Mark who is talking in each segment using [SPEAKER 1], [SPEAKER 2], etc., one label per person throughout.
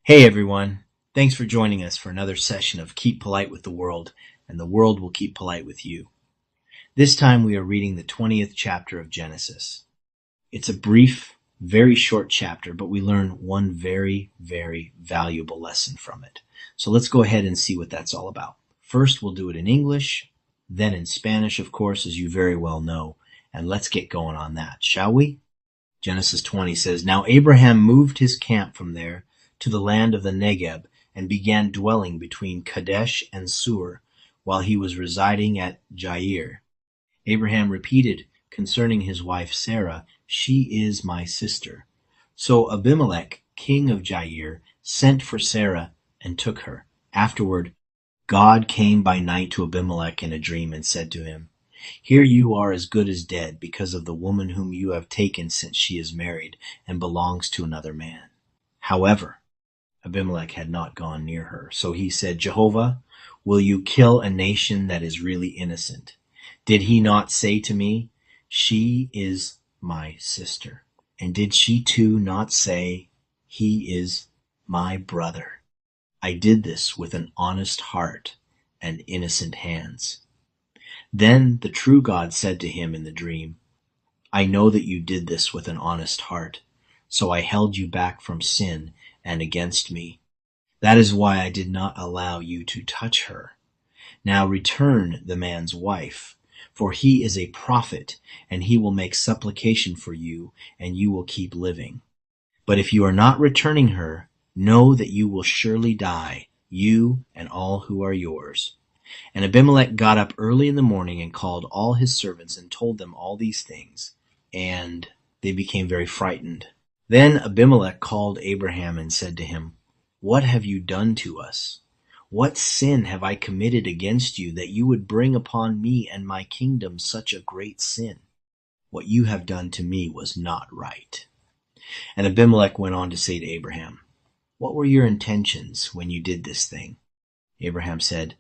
[SPEAKER 1] Hey everyone, thanks for joining us for another session of Keep Polite with the World, and the world will keep polite with you. This time we are reading the 20th chapter of Genesis. It's a brief, very short chapter, but we learn one very, very valuable lesson from it. So let's go ahead and see what that's all about. First we'll do it in English, then in Spanish, of course, as you very well know, and let's get going on that, shall we? Genesis 20 says, Now Abraham moved his camp from there to the land of the Negeb, and began dwelling between Kadesh and Sur, while he was residing at Jair. Abraham repeated concerning his wife Sarah, She is my sister. So Abimelech, king of Jair, sent for Sarah and took her. Afterward, God came by night to Abimelech in a dream and said to him, Here you are as good as dead because of the woman whom you have taken, since she is married and belongs to another man. However, Abimelech had not gone near her. So he said, Jehovah, will you kill a nation that is really innocent? Did he not say to me, She is my sister? And did she too not say, He is my brother? I did this with an honest heart and innocent hands. Then the true God said to him in the dream, I know that you did this with an honest heart, so I held you back from sin and against me. That is why I did not allow you to touch her. Now return the man's wife, for he is a prophet, and he will make supplication for you, and you will keep living. But if you are not returning her, know that you will surely die, you and all who are yours. And Abimelech got up early in the morning and called all his servants and told them all these things, and they became very frightened. Then Abimelech called Abraham and said to him, What have you done to us? What sin have I committed against you, that you would bring upon me and my kingdom such a great sin? What you have done to me was not right. And Abimelech went on to say to Abraham, What were your intentions when you did this thing? Abraham said,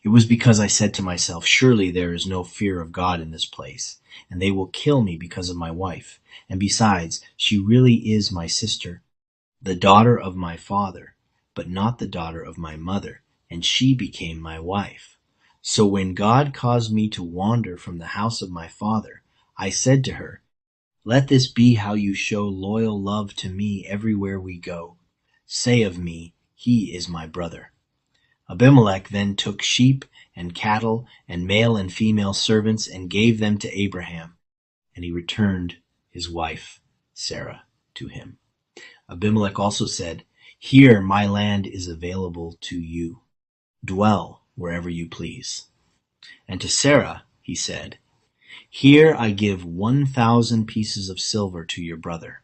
[SPEAKER 1] It was because I said to myself, Surely there is no fear of God in this place, and they will kill me because of my wife. And besides, she really is my sister, the daughter of my father, but not the daughter of my mother, and she became my wife. So when God caused me to wander from the house of my father, I said to her, Let this be how you show loyal love to me everywhere we go. Say of me, He is my brother. Abimelech then took sheep and cattle and male and female servants and gave them to Abraham, and he returned his wife Sarah to him. Abimelech also said, Here my land is available to you. Dwell wherever you please. And to Sarah he said, Here I give 1,000 pieces of silver to your brother.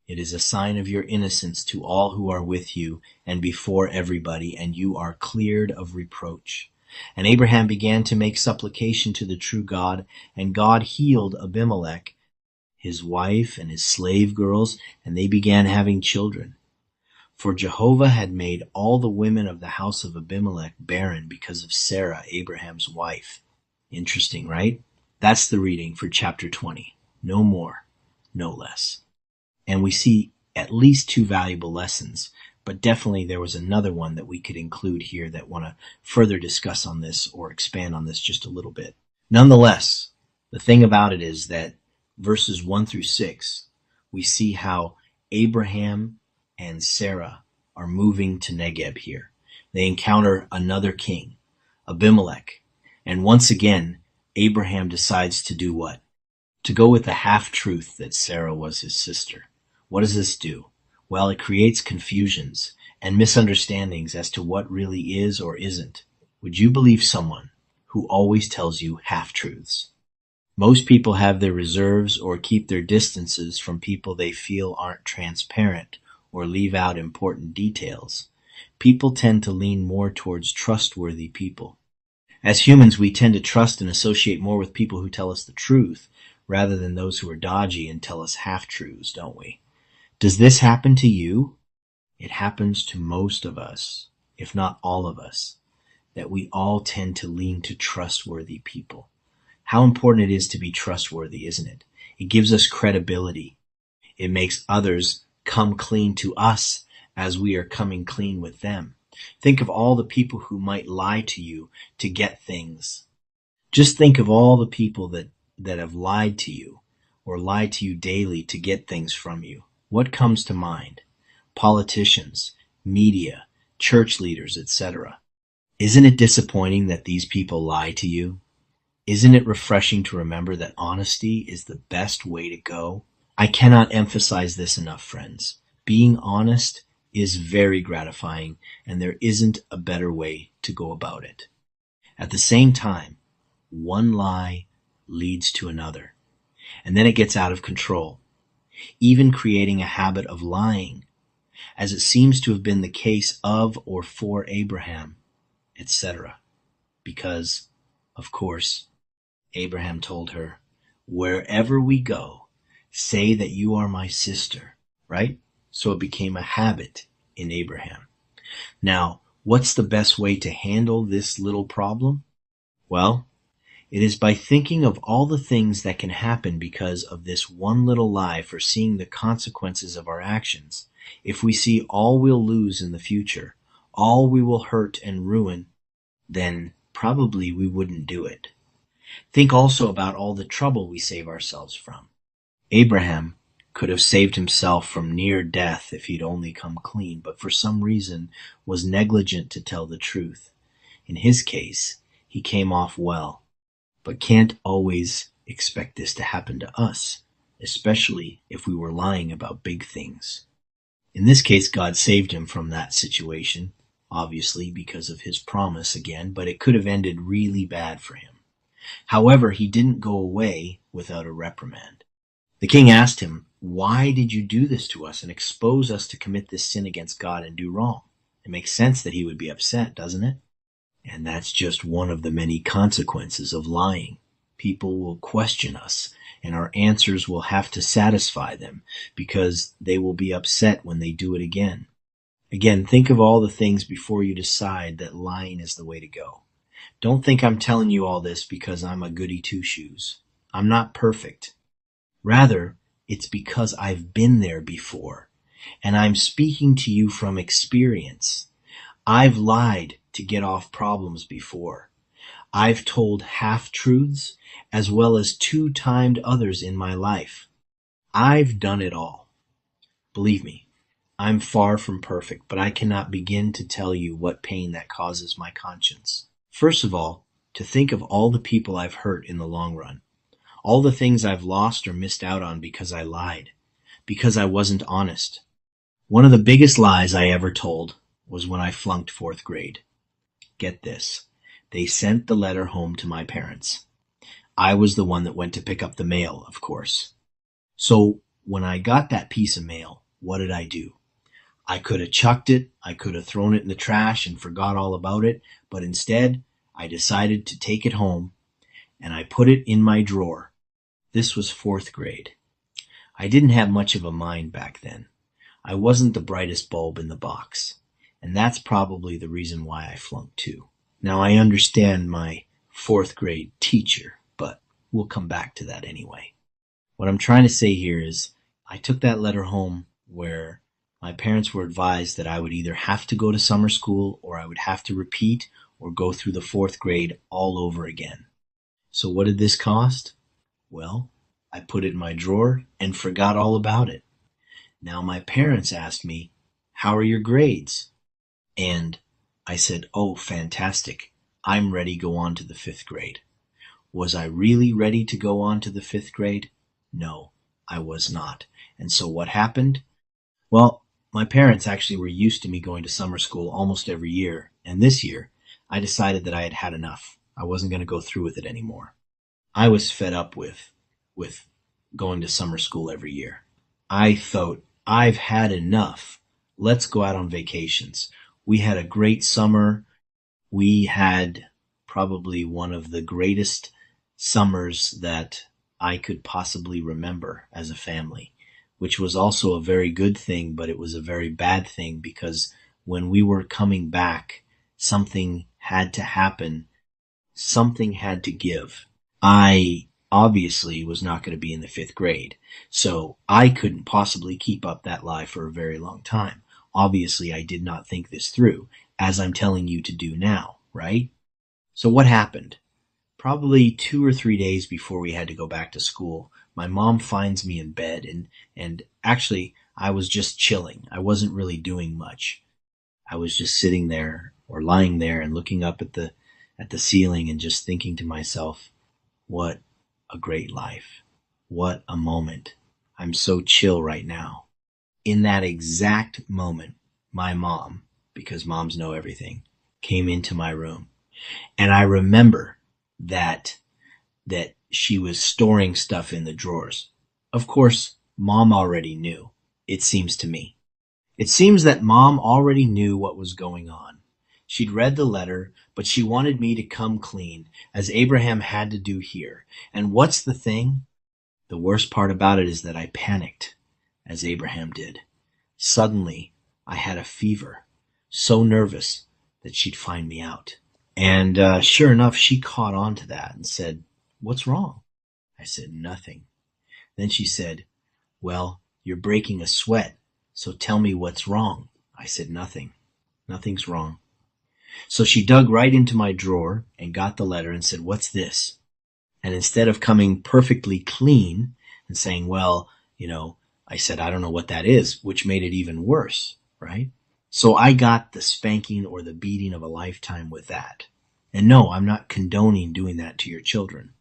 [SPEAKER 1] It is a sign of your innocence to all who are with you and before everybody, and you are cleared of reproach. And Abraham began to make supplication to the true God, and God healed Abimelech, his wife, and his slave girls, and they began having children. For Jehovah had made all the women of the house of Abimelech barren because of Sarah, Abraham's wife. Interesting, right? That's the reading for chapter 20. No more, no less. And we see at least two valuable lessons, but definitely there was another one that we could include here that want to further discuss on this or expand on this just a little bit. Nonetheless, the thing about it is that verses 1 through 6, we see how Abraham and Sarah are moving to Negeb here. They encounter another king, Abimelech, and once again, Abraham decides to do what? To go with the half-truth that Sarah was his sister. What does this do? Well, it creates confusions and misunderstandings as to what really is or isn't. Would you believe someone who always tells you half-truths? Most people have their reserves or keep their distances from people they feel aren't transparent or leave out important details. People tend to lean more towards trustworthy people. As humans, we tend to trust and associate more with people who tell us the truth rather than those who are dodgy and tell us half-truths, don't we? Does this happen to you? It happens to most of us, if not all of us, that we all tend to lean to trustworthy people. How important it is to be trustworthy, isn't it? It gives us credibility. It makes others come clean to us as we are coming clean with them. Think of all the people who might lie to you to get things. Just think of all the people that have lied to you or lie to you daily to get things from you. What comes to mind? Politicians, media, church leaders, etc. Isn't it disappointing that these people lie to you? Isn't it refreshing to remember that honesty is the best way to go? I cannot emphasize this enough, friends. Being honest is very gratifying, and there isn't a better way to go about it. At the same time, one lie leads to another, and then it gets out of control, even creating a habit of lying, as it seems to have been the case of or for Abraham, etc. Because, of course, Abraham told her, "Wherever we go, say that you are my sister," right? So it became a habit in Abraham. Now, what's the best way to handle this little problem? Well, it is by thinking of all the things that can happen because of this one little lie, foreseeing the consequences of our actions. If we see all we'll lose in the future, all we will hurt and ruin, then probably we wouldn't do it. Think also about all the trouble we save ourselves from. Abraham could have saved himself from near death if he'd only come clean, but for some reason was negligent to tell the truth. In his case, he came off well, but can't always expect this to happen to us, especially if we were lying about big things. In this case, God saved him from that situation, obviously because of his promise again, but it could have ended really bad for him. However, he didn't go away without a reprimand. The king asked him, "Why did you do this to us and expose us to commit this sin against God and do wrong?" It makes sense that he would be upset, doesn't it? And that's just one of the many consequences of lying. People will question us, and our answers will have to satisfy them because they will be upset when they do it again. Again, think of all the things before you decide that lying is the way to go. Don't think I'm telling you all this because I'm a goody two-shoes. I'm not perfect. Rather, it's because I've been there before, and I'm speaking to you from experience. I've lied to get off problems before. I've told half-truths as well as two-timed others in my life. I've done it all. Believe me, I'm far from perfect, but I cannot begin to tell you what pain that causes my conscience. First of all, to think of all the people I've hurt in the long run. All the things I've lost or missed out on because I lied, because I wasn't honest. One of the biggest lies I ever told was when I flunked 4th grade. Get this. They sent the letter home to my parents. I was the one that went to pick up the mail, of course. So when I got that piece of mail, what did I do? I could have chucked it, I could have thrown it in the trash and forgot all about it, but instead I decided to take it home and I put it in my drawer. This was 4th grade. I didn't have much of a mind back then. I wasn't the brightest bulb in the box, and that's probably the reason why I flunked too. Now I understand my 4th grade teacher, but we'll come back to that anyway. What I'm trying to say here is I took that letter home where my parents were advised that I would either have to go to summer school or I would have to repeat or go through the 4th grade all over again. So what did this cost? Well, I put it in my drawer and forgot all about it. Now my parents asked me, "How are your grades?" And I said, "Oh, fantastic. I'm ready to go on to the 5th grade." Was I really ready to go on to the 5th grade? No, I was not. And so what happened? Well, my parents actually were used to me going to summer school almost every year, and this year I decided that I had had enough. I wasn't going to go through with it anymore. I was fed up with going to summer school every year. I thought, I've had enough. Let's go out on vacations. We had a great summer. We had probably one of the greatest summers that I could possibly remember as a family, which was also a very good thing, but it was a very bad thing because when we were coming back, something had to happen. Something had to give. I obviously was not going to be in the 5th grade, so I couldn't possibly keep up that lie for a very long time. Obviously, I did not think this through, as I'm telling you to do now, right? So what happened? Probably 2 or 3 days before we had to go back to school, my mom finds me in bed, and actually I was just chilling. I wasn't really doing much. I was just sitting there or lying there and looking up at the ceiling and just thinking to myself, what a great life. What a moment. I'm so chill right now. In that exact moment, my mom, because moms know everything, came into my room. And I remember that she was storing stuff in the drawers. Of course, mom already knew, it seems to me. It seems that mom already knew what was going on. She'd read the letter, but she wanted me to come clean, as Abraham had to do here. And what's the thing? The worst part about it is that I panicked, as Abraham did. Suddenly, I had a fever, so nervous that she'd find me out. And sure enough, she caught on to that and said, "What's wrong?" I said, "Nothing." Then she said, "Well, you're breaking a sweat, so tell me what's wrong." I said, "Nothing. Nothing's wrong." So she dug right into my drawer and got the letter and said, "What's this?" And instead of coming perfectly clean and saying, "Well, I said, "I don't know what that is," which made it even worse, right? So I got the spanking or the beating of a lifetime with that. And no, I'm not condoning doing that to your children.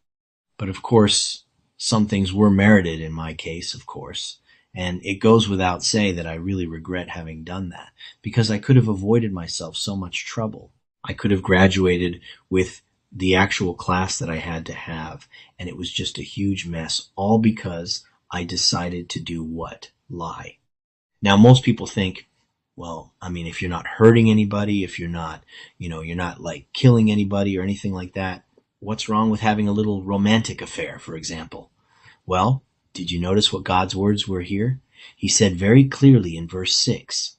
[SPEAKER 1] But of course, some things were merited in my case, of course. And it goes without say that I really regret having done that, because I could have avoided myself so much trouble. I could have graduated with the actual class that I had to have, and it was just a huge mess, all because I decided to do what? Lie. Now, most people think, well, I mean, if you're not hurting anybody, if you're not, you're not like killing anybody or anything like that, what's wrong with having a little romantic affair, for example? Well, did you notice what God's words were here? He said very clearly in verse 6,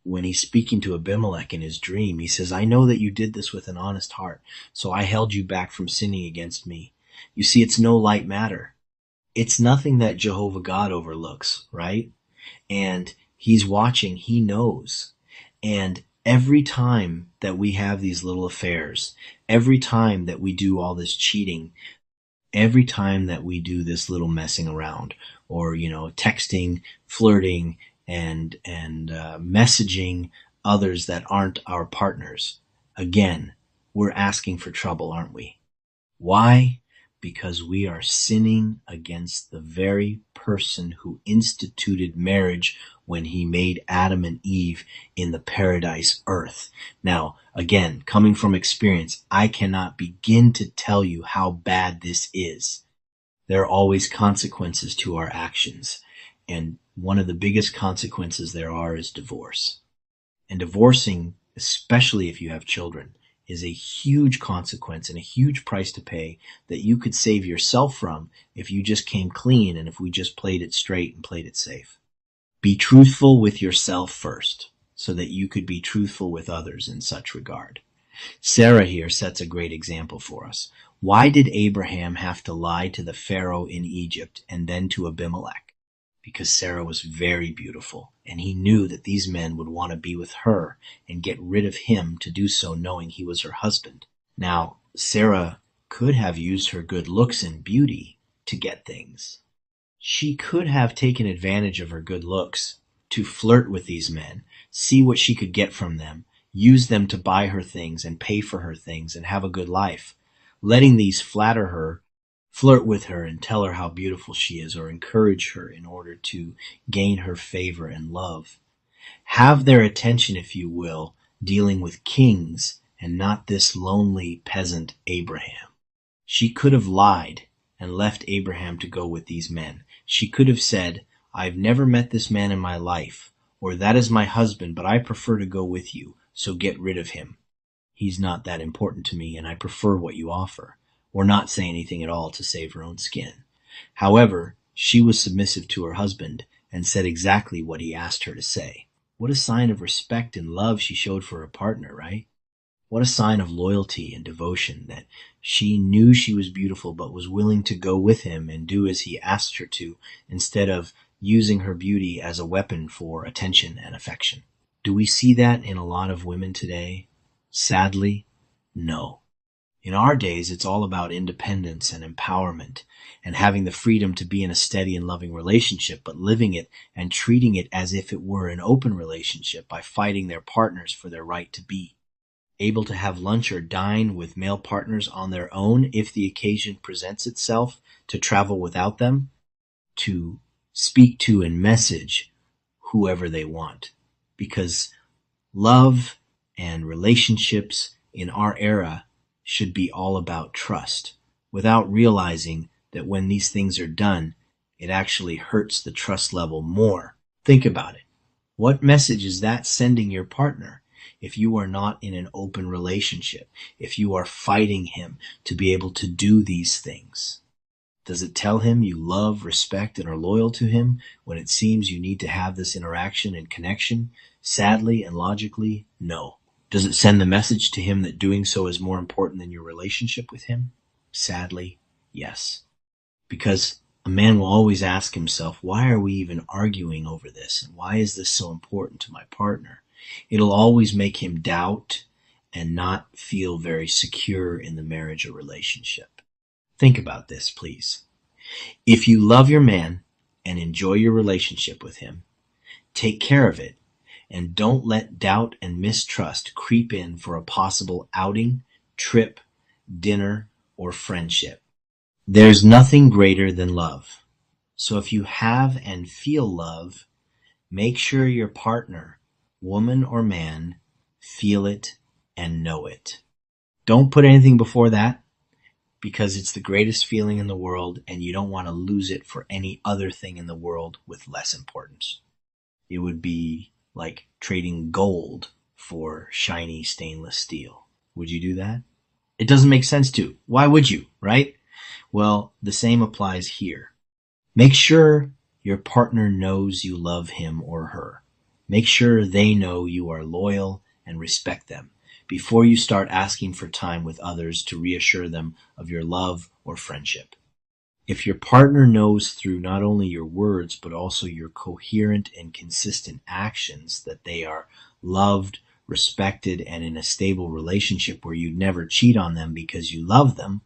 [SPEAKER 1] when he's speaking to Abimelech in his dream, he says, "I know that you did this with an honest heart, so I held you back from sinning against me." You see, it's no light matter. It's nothing that Jehovah God overlooks, right? And he's watching, he knows. And every time that we have these little affairs, every time that we do all this cheating, every time that we do this little messing around, or texting, flirting, and messaging others that aren't our partners, again, we're asking for trouble, aren't we? Why? Because we are sinning against the very person who instituted marriage when he made Adam and Eve in the paradise earth. Now, again, coming from experience, I cannot begin to tell you how bad this is. There are always consequences to our actions, and one of the biggest consequences there are is divorce. And divorcing, especially if you have children, is a huge consequence and a huge price to pay that you could save yourself from if you just came clean and if we just played it straight and played it safe. Be truthful with yourself first, so that you could be truthful with others in such regard. Sarah here sets a great example for us. Why did Abraham have to lie to the Pharaoh in Egypt and then to Abimelech? Because Sarah was very beautiful, and he knew that these men would want to be with her and get rid of him to do so, knowing he was her husband. Now, Sarah could have used her good looks and beauty to get things. She could have taken advantage of her good looks to flirt with these men, see what she could get from them, use them to buy her things and pay for her things and have a good life, letting these flatter her, flirt with her and tell her how beautiful she is, or encourage her in order to gain her favor and love. Have their attention, if you will, dealing with kings and not this lonely peasant Abraham. She could have lied and left Abraham to go with these men. She could have said, "I've never met this man in my life," or "That is my husband, but I prefer to go with you, so get rid of him. He's not that important to me, and I prefer what you offer," or not say anything at all to save her own skin. However, she was submissive to her husband and said exactly what he asked her to say. What a sign of respect and love she showed for her partner, right? What a sign of loyalty and devotion that she knew she was beautiful but was willing to go with him and do as he asked her to, instead of using her beauty as a weapon for attention and affection. Do we see that in a lot of women today? Sadly, no. In our days, it's all about independence and empowerment and having the freedom to be in a steady and loving relationship, but living it and treating it as if it were an open relationship by fighting their partners for their right to be. Able to have lunch or dine with male partners on their own if the occasion presents itself, to travel without them, to speak to and message whoever they want. Because love and relationships in our era should be all about trust, without realizing that when these things are done, it actually hurts the trust level more. Think about it. What message is that sending your partner if you are not in an open relationship, if you are fighting him to be able to do these things? Does it tell him you love, respect, and are loyal to him when it seems you need to have this interaction and connection? Sadly and logically, no. Does it send the message to him that doing so is more important than your relationship with him? Sadly, yes. Because a man will always ask himself, why are we even arguing over this? And why is this so important to my partner? It'll always make him doubt and not feel very secure in the marriage or relationship. Think about this, please. If you love your man and enjoy your relationship with him, take care of it, and don't let doubt and mistrust creep in for a possible outing, trip, dinner, or friendship. There's nothing greater than love. So if you have and feel love, make sure your partner, woman or man, feel it and know it. Don't put anything before that, because it's the greatest feeling in the world and you don't want to lose it for any other thing in the world with less importance. It would be like trading gold for shiny stainless steel. Would you do that? It doesn't make sense to. Why would you, right? Well, the same applies here. Make sure your partner knows you love him or her. Make sure they know you are loyal and respect them before you start asking for time with others to reassure them of your love or friendship. If your partner knows through not only your words but also your coherent and consistent actions that they are loved, respected, and in a stable relationship where you never cheat on them because you love them,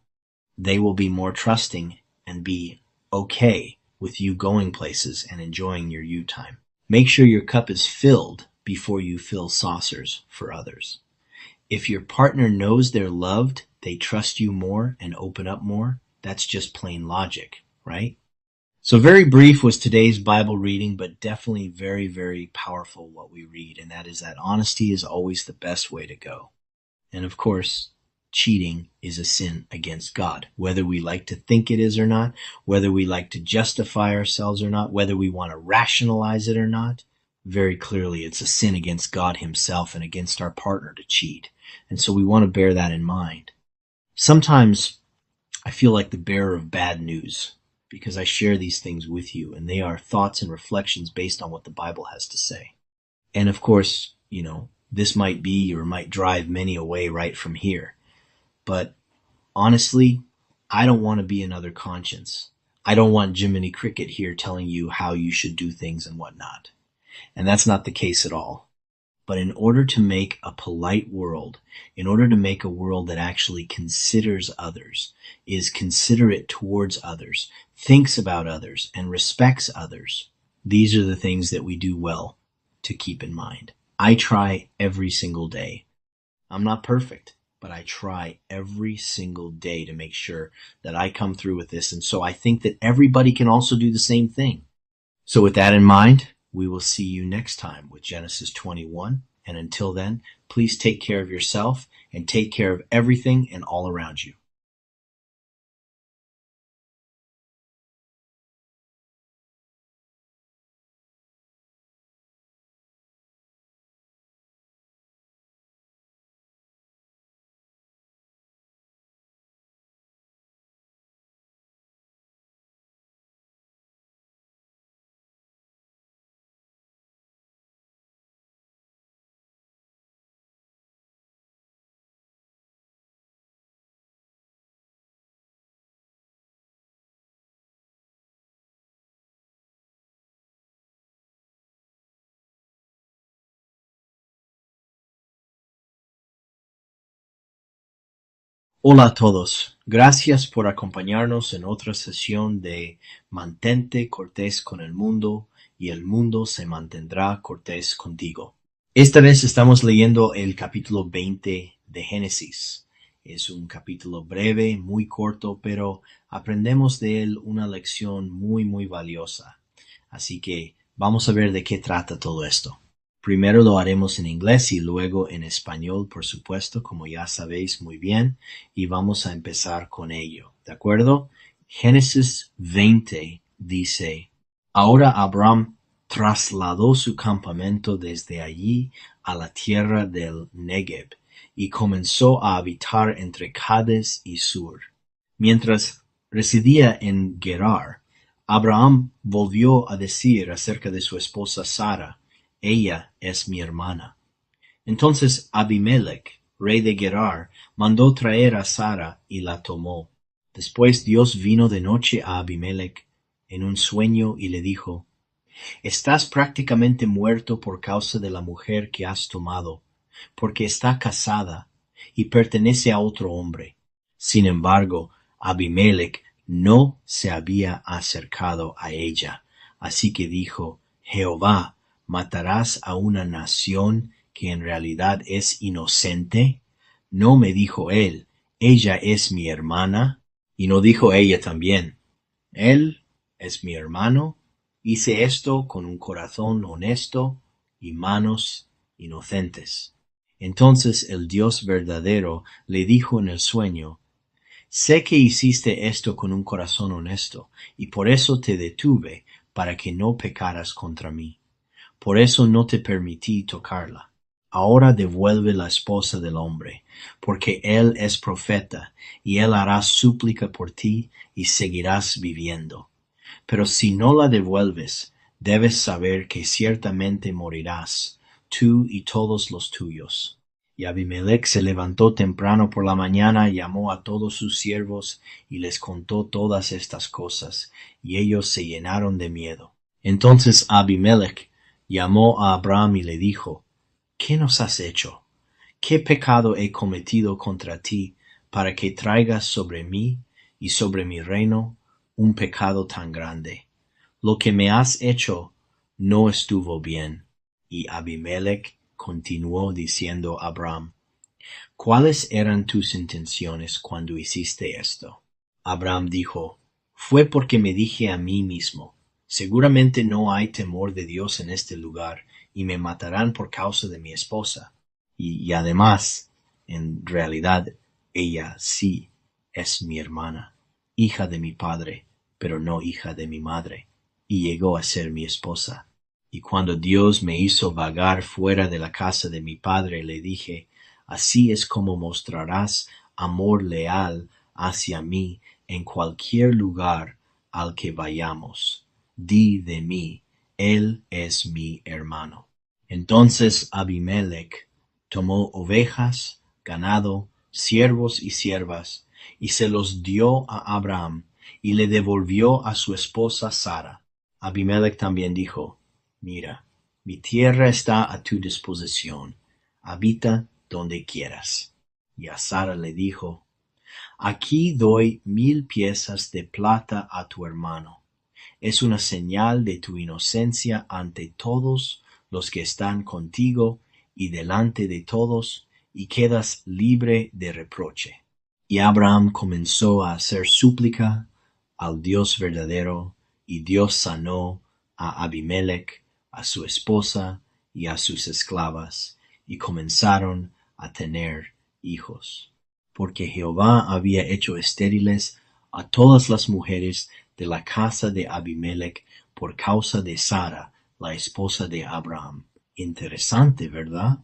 [SPEAKER 1] they will be more trusting and be okay with you going places and enjoying your you time. Make sure your cup is filled before you fill saucers for others. If your partner knows they're loved, they trust you more and open up more. That's just plain logic, right? So very brief was today's Bible reading, but definitely very, very powerful what we read, and that is that honesty is always the best way to go. And of course, cheating is a sin against God, whether we like to think it is or not, whether we like to justify ourselves or not, whether we want to rationalize it or not. Very clearly, it's a sin against God himself and against our partner to cheat. And so we want to bear that in mind. Sometimes I feel like the bearer of bad news because I share these things with you, and they are thoughts and reflections based on what the Bible has to say. And of course, this might be or might drive many away right from here. But honestly, I don't want to be another conscience. I don't want Jiminy Cricket here telling you how you should do things and whatnot. And that's not the case at all. But in order to make a polite world, in order to make a world that actually considers others, is considerate towards others, thinks about others, and respects others, these are the things that we do well to keep in mind. I try every single day. I'm not perfect, but I try every single day to make sure that I come through with this. And so I think that everybody can also do the same thing. So with that in mind, we will see you next time with Genesis 21. And until then, please take care of yourself and take care of everything and all around you. Hola a todos. Gracias por acompañarnos en otra sesión de Mantente cortés con el mundo y el mundo se mantendrá cortés contigo. Esta vez estamos leyendo el capítulo 20 de Génesis. Es un capítulo breve, muy corto, pero aprendemos de él una lección muy valiosa. Así que vamos a ver de qué trata todo esto. Primero lo haremos en inglés y luego en español, por supuesto, como ya sabéis muy bien, y vamos a empezar con ello, ¿de acuerdo? Génesis 20 dice: Ahora Abraham trasladó su campamento desde allí a la tierra del Negev y comenzó a habitar entre Cades y Sur. Mientras residía en Gerar, Abraham volvió a decir acerca de su esposa Sara: ella es mi hermana. Entonces Abimelech, rey de Gerar, mandó traer a Sara y la tomó. Después Dios vino de noche a Abimelech en un sueño y le dijo: Estás prácticamente muerto por causa de la mujer que has tomado, porque está casada y pertenece a otro hombre. Sin embargo, Abimelech no se había acercado a ella, así que dijo: Jehová, ¿matarás a una nación que en realidad es inocente? ¿No me dijo él: ella es mi hermana? Y no dijo ella también: él es mi hermano? Hice esto con un corazón honesto y manos inocentes. Entonces el Dios verdadero le dijo en el sueño: Sé que hiciste esto con un corazón honesto, y por eso te detuve, para que no pecaras contra mí. Por eso no te permití tocarla. Ahora devuelve la esposa del hombre, porque él es profeta, y él hará súplica por ti, y seguirás viviendo. Pero si no la devuelves, debes saber que ciertamente morirás, tú y todos los tuyos. Y Abimelech se levantó temprano por la mañana, llamó a todos sus siervos, y les contó todas estas cosas, y ellos se llenaron de miedo. Entonces Abimelech llamó a Abraham y le dijo: ¿Qué nos has hecho? ¿Qué pecado he cometido contra ti, para que traigas sobre mí y sobre mi reino un pecado tan grande? Lo que me has hecho no estuvo bien. Y Abimelech continuó diciendo a Abraham: ¿Cuáles eran tus intenciones cuando hiciste esto? Abraham dijo: Fue porque me dije a mí mismo: seguramente no hay temor de Dios en este lugar, y me matarán por causa de mi esposa. Y además, en realidad, ella sí es mi hermana, hija de mi padre, pero no hija de mi madre, y llegó a ser mi esposa. Y cuando Dios me hizo vagar fuera de la casa de mi padre, le dije: Así es como mostrarás amor leal hacia mí en cualquier lugar al que vayamos. Di de mí: él es mi hermano. Entonces Abimelech tomó ovejas, ganado, siervos y siervas, y se los dio a Abraham, y le devolvió a su esposa Sara. Abimelech también dijo: Mira, mi tierra está a tu disposición, habita donde quieras. Y a Sara le dijo: Aquí doy 1000 piezas de plata a tu hermano. Es una señal de tu inocencia ante todos los que están contigo y delante de todos, y quedas libre de reproche. Y Abraham comenzó a hacer súplica al Dios verdadero, y Dios sanó a Abimelech, a su esposa y a sus esclavas, y comenzaron a tener hijos. Porque Jehová había hecho estériles a todas las mujeres de la casa de Abimelech por causa de Sara, la esposa de Abraham. Interesante, ¿verdad?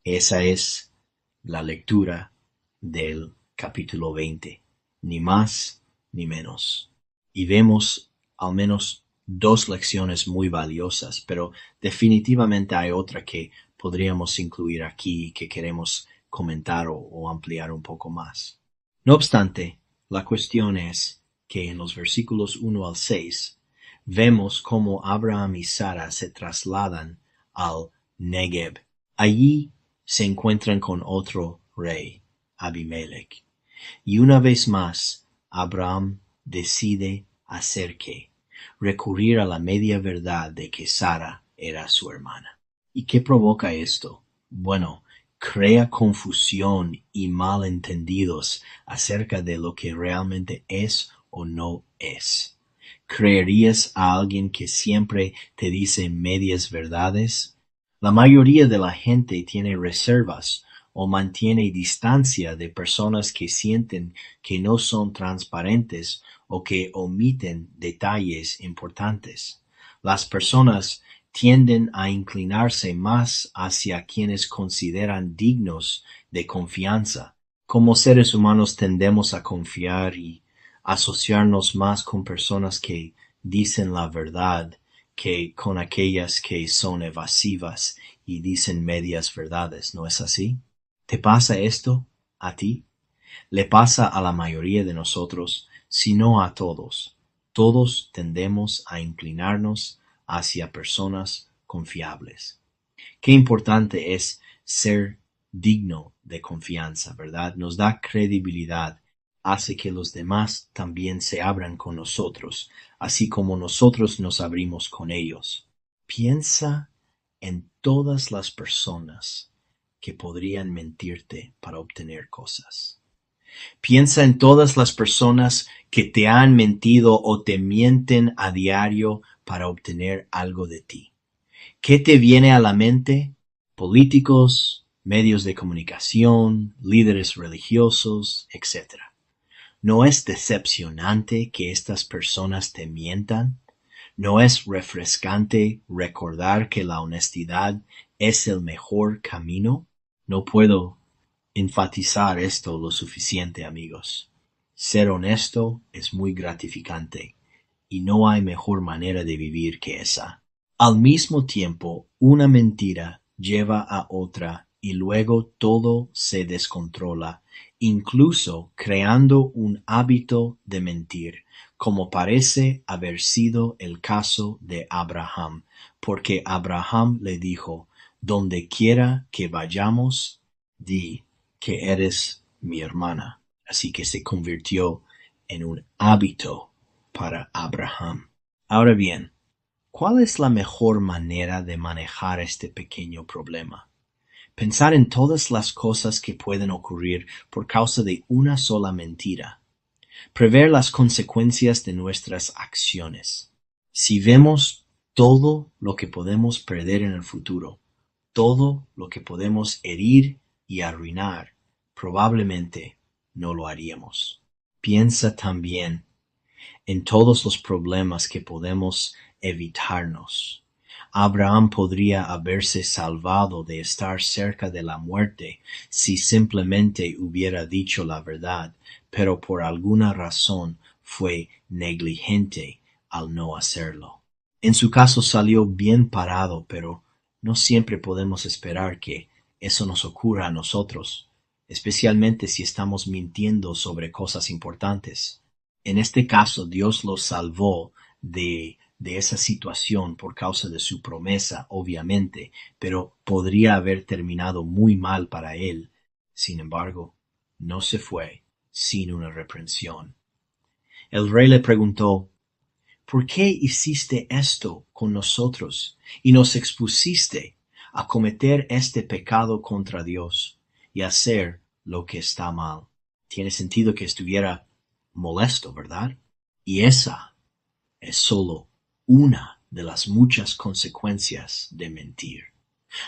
[SPEAKER 1] Esa es la lectura del capítulo 20, ni más ni menos. Y vemos al menos dos lecciones muy valiosas, pero definitivamente hay otra que podríamos incluir aquí y que queremos comentar o ampliar un poco más. No obstante, la cuestión es que en los versículos 1 al 6 vemos cómo Abraham y Sara se trasladan al Negev. Allí se encuentran con otro rey, Abimelech, Y una vez más, Abraham decide hacer qué: recurrir a la media verdad de que Sara era su hermana. ¿Y qué provoca esto? Bueno, crea confusión y malentendidos acerca de lo que realmente es o no es. ¿Creerías a alguien que siempre te dice medias verdades? La mayoría de la gente tiene reservas o mantiene distancia de personas que sienten que no son transparentes o que omiten detalles importantes. Las personas tienden a inclinarse más hacia quienes consideran dignos de confianza. Como seres humanos tendemos a confiar y asociarnos más con personas que dicen la verdad que con aquellas que son evasivas y dicen medias verdades, ¿no es así? ¿Te pasa esto a ti? Le pasa a la mayoría de nosotros, si no a todos. Todos tendemos a inclinarnos hacia personas confiables. Qué importante es ser digno de confianza, ¿verdad? Nos da credibilidad, hace que los demás también se abran con nosotros, así como nosotros nos abrimos con ellos. Piensa en todas las personas que podrían mentirte para obtener cosas. Piensa en todas las personas que te han mentido o te mienten a diario para obtener algo de ti. ¿Qué te viene a la mente? Políticos, medios de comunicación, líderes religiosos, etc. ¿No es decepcionante que estas personas te mientan? ¿No es refrescante recordar que la honestidad es el mejor camino? No puedo enfatizar esto lo suficiente, amigos. Ser honesto es muy gratificante y no hay mejor manera de vivir que esa. Al mismo tiempo, una mentira lleva a otra y luego todo se descontrola, incluso creando un hábito de mentir, como parece haber sido el caso de Abraham, porque Abraham le dijo: donde quiera que vayamos, di que eres mi hermana. Así que se convirtió en un hábito para Abraham. Ahora bien, ¿cuál es la mejor manera de manejar este pequeño problema? Pensar en todas las cosas que pueden ocurrir por causa de una sola mentira. Prever las consecuencias de nuestras acciones. Si vemos todo lo que podemos perder en el futuro, todo lo que podemos herir y arruinar, probablemente no lo haríamos. Piensa también en todos los problemas que podemos evitarnos. Abraham podría haberse salvado de estar cerca de la muerte si simplemente hubiera dicho la verdad, pero por alguna razón fue negligente al no hacerlo. En su caso salió bien parado, pero no siempre podemos esperar que eso nos ocurra a nosotros, especialmente si estamos mintiendo sobre cosas importantes. En este caso, Dios lo salvó de esa situación por causa de su promesa, obviamente, pero podría haber terminado muy mal para él. Sin embargo, no se fue sin una reprensión. El rey le preguntó: ¿por qué hiciste esto con nosotros y nos expusiste a cometer este pecado contra Dios y hacer lo que está mal? Tiene sentido que estuviera molesto, ¿verdad? Y esa es solo una de las muchas consecuencias de mentir.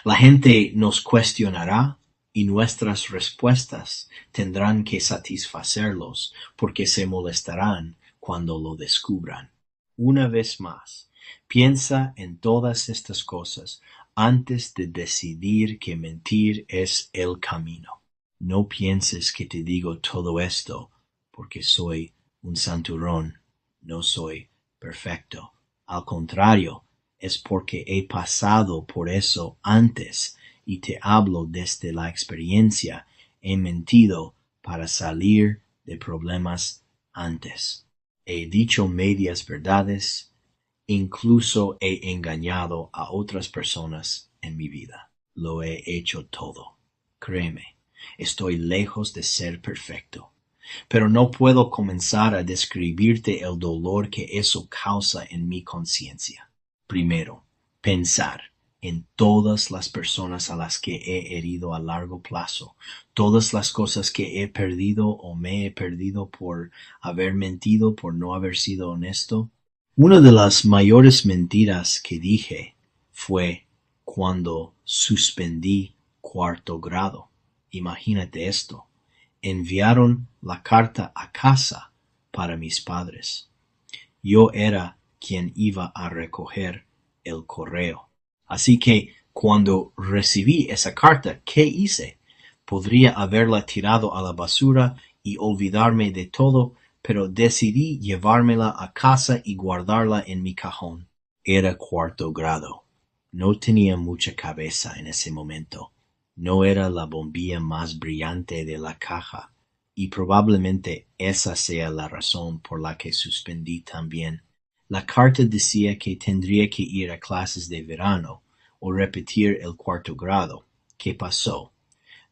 [SPEAKER 1] La gente nos cuestionará y nuestras respuestas tendrán que satisfacerlos porque se molestarán cuando lo descubran. Una vez más, piensa en todas estas cosas antes de decidir que mentir es el camino. No pienses que te digo todo esto porque soy un santurrón. No soy perfecto. Al contrario, es porque he pasado por eso antes y te hablo desde la experiencia. He mentido para salir de problemas antes. He dicho medias verdades, incluso he engañado a otras personas en mi vida. Lo he hecho todo. Créeme, estoy lejos de ser perfecto, pero no puedo comenzar a describirte el dolor que eso causa en mi conciencia. Primero, pensar en todas las personas a las que he herido a largo plazo, todas las cosas que he perdido o me he perdido por haber mentido, por no haber sido honesto. Una de las mayores mentiras que dije fue cuando suspendí cuarto grado. Imagínate esto. Enviaron la carta a casa para mis padres. Yo era quien iba a recoger el correo. Así que cuando recibí esa carta, ¿qué hice? Podría haberla tirado a la basura y olvidarme de todo, pero decidí llevármela a casa y guardarla en mi cajón. Era cuarto grado. No tenía mucha cabeza en ese momento. No era la bombilla más brillante de la caja, y probablemente esa sea la razón por la que suspendí también. La carta decía que tendría que ir a clases de verano o repetir el cuarto grado. ¿Qué pasó?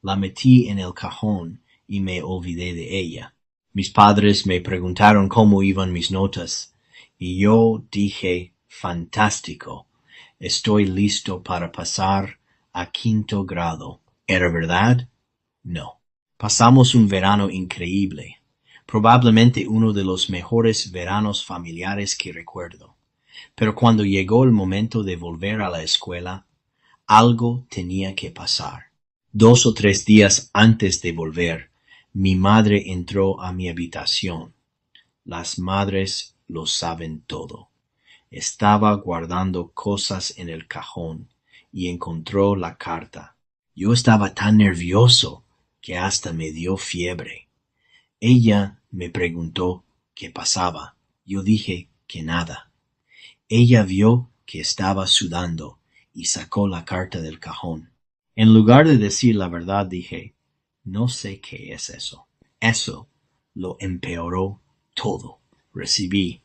[SPEAKER 1] La metí en el cajón y me olvidé de ella. Mis padres me preguntaron cómo iban mis notas, y yo dije, fantástico, estoy listo para pasar a quinto grado. ¿Era verdad? No. Pasamos un verano increíble, probablemente uno de los mejores veranos familiares que recuerdo. Pero cuando llegó el momento de volver a la escuela, algo tenía que pasar. 2 o 3 días antes de volver, mi madre entró a mi habitación. Las madres lo saben todo. Estaba guardando cosas en el cajón y encontró la carta. Yo estaba tan nervioso que hasta me dio fiebre. Ella me preguntó qué pasaba. Yo dije que nada. Ella vio que estaba sudando y sacó la carta del cajón. En lugar de decir la verdad, dije, no sé qué es eso. Eso lo empeoró todo. Recibí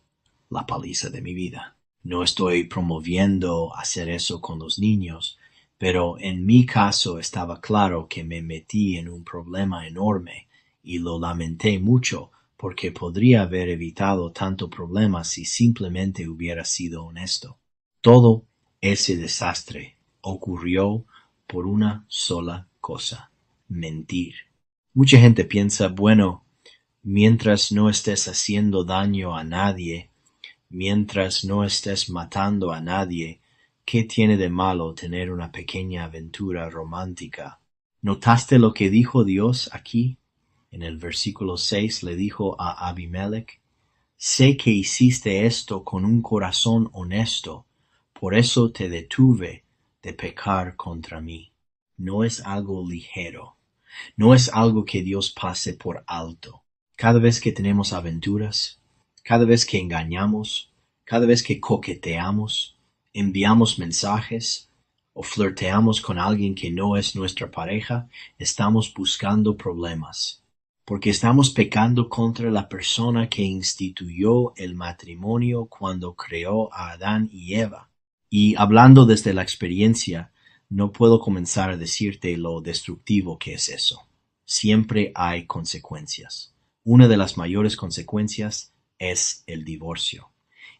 [SPEAKER 1] la paliza de mi vida. No estoy promoviendo hacer eso con los niños, pero en mi caso estaba claro que me metí en un problema enorme y lo lamenté mucho porque podría haber evitado tanto problema si simplemente hubiera sido honesto. Todo ese desastre ocurrió por una sola cosa: mentir. Mucha gente piensa, bueno, mientras no estés haciendo daño a nadie, mientras no estés matando a nadie, ¿qué tiene de malo tener una pequeña aventura romántica? ¿Notaste lo que dijo Dios aquí? En el versículo 6 le dijo a Abimelech, sé que hiciste esto con un corazón honesto, por eso te detuve de pecar contra mí. No es algo ligero, no es algo que Dios pase por alto. Cada vez que tenemos aventuras, cada vez que engañamos, cada vez que coqueteamos, enviamos mensajes o flirteamos con alguien que no es nuestra pareja, estamos buscando problemas, porque estamos pecando contra la persona que instituyó el matrimonio cuando creó a Adán y Eva. Y hablando desde la experiencia, no puedo comenzar a decirte lo destructivo que es eso. Siempre hay consecuencias. Una de las mayores consecuencias es el divorcio.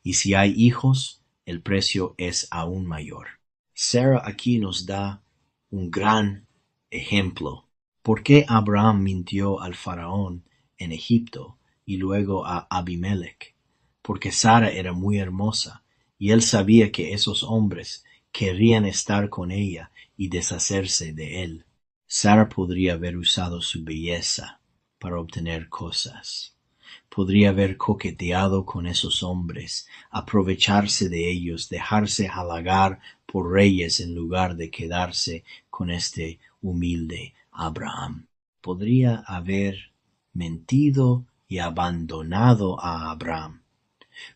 [SPEAKER 1] Y si hay hijos, el precio es aún mayor. Sarah aquí nos da un gran ejemplo. ¿Por qué Abraham mintió al faraón en Egipto y luego a Abimelech? Porque Sara era muy hermosa y él sabía que esos hombres querrían estar con ella y deshacerse de él. Sara podría haber usado su belleza para obtener cosas. Podría haber coqueteado con esos hombres, aprovecharse de ellos, dejarse halagar por reyes en lugar de quedarse con este humilde Abraham. Podría haber mentido y abandonado a Abraham.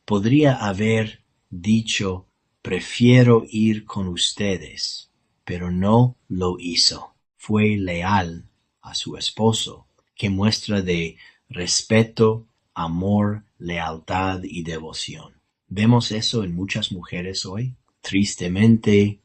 [SPEAKER 1] Podría haber dicho, prefiero ir con ustedes, pero no lo hizo. Fue leal a su esposo, que muestra de respeto, amor, lealtad y devoción. ¿Vemos eso en muchas mujeres hoy? Tristemente,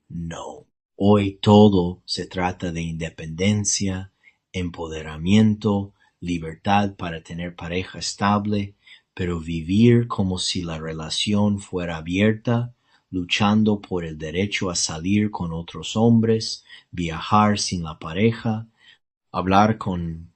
[SPEAKER 1] no. Hoy todo se trata de independencia, empoderamiento, libertad para tener pareja estable, pero vivir como si la relación fuera abierta, luchando por el derecho a salir con otros hombres, viajar sin la pareja, hablar con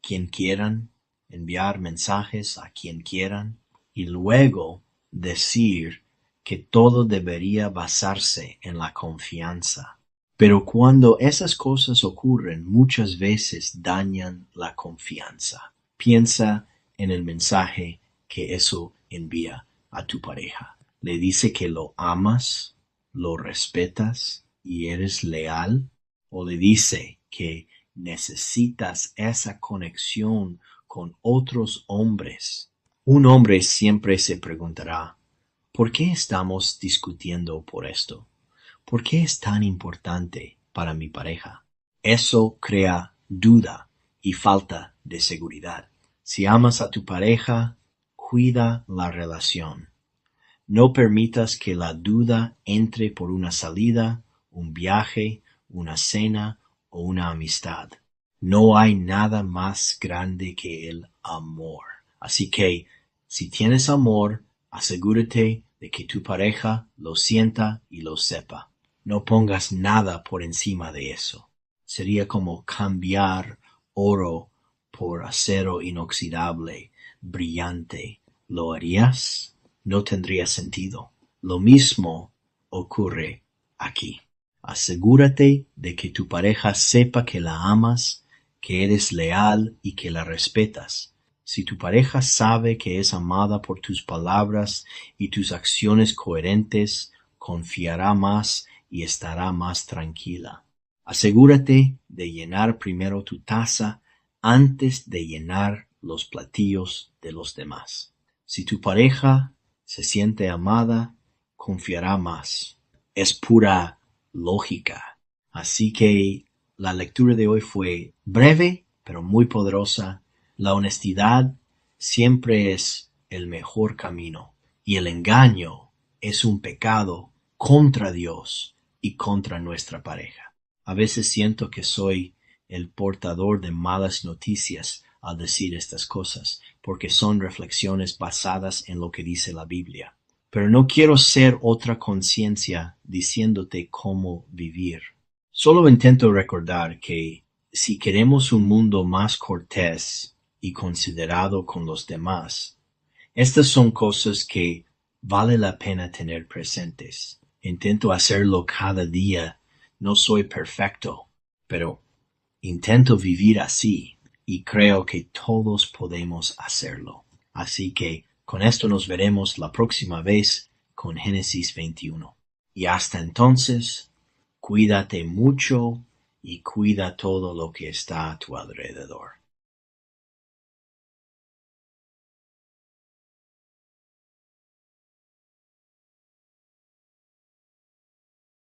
[SPEAKER 1] quien quieran, enviar mensajes a quien quieran, y luego decir que todo debería basarse en la confianza. Pero cuando esas cosas ocurren, muchas veces dañan la confianza. Piensa en el mensaje que eso envía a tu pareja. Le dice que lo amas, lo respetas y eres leal, o le dice que necesitas esa conexión con otros hombres. Un hombre siempre se preguntará, ¿por qué estamos discutiendo por esto? ¿Por qué es tan importante para mi pareja? Eso crea duda y falta de seguridad. Si amas a tu pareja, cuida la relación. No permitas que la duda entre por una salida, un viaje, una cena o una amistad. No hay nada más grande que el amor. Así que, si tienes amor, asegúrate de que tu pareja lo sienta y lo sepa. No pongas nada por encima de eso. Sería como cambiar oro por acero inoxidable, brillante. ¿Lo harías? No tendría sentido. Lo mismo ocurre aquí. Asegúrate de que tu pareja sepa que la amas, que eres leal y que la respetas. Si tu pareja sabe que es amada por tus palabras y tus acciones coherentes, confiará más y estará más tranquila. Asegúrate de llenar primero tu taza antes de llenar los platillos de los demás. Si tu pareja se siente amada, confiará más. Es pura lógica. Así que la lectura de hoy fue breve, pero muy poderosa. La honestidad siempre es el mejor camino y el engaño es un pecado contra Dios y contra nuestra pareja. A veces siento que soy el portador de malas noticias al decir estas cosas, porque son reflexiones basadas en lo que dice la Biblia. Pero no quiero ser otra conciencia diciéndote cómo vivir. Solo intento recordar que si queremos un mundo más cortés y considerado con los demás, estas son cosas que vale la pena tener presentes. Intento hacerlo cada día. No soy perfecto, pero intento vivir así y creo que todos podemos hacerlo. Así que con esto nos veremos la próxima vez con Génesis 21. Y hasta entonces, cuídate mucho y cuida todo lo que está a tu alrededor.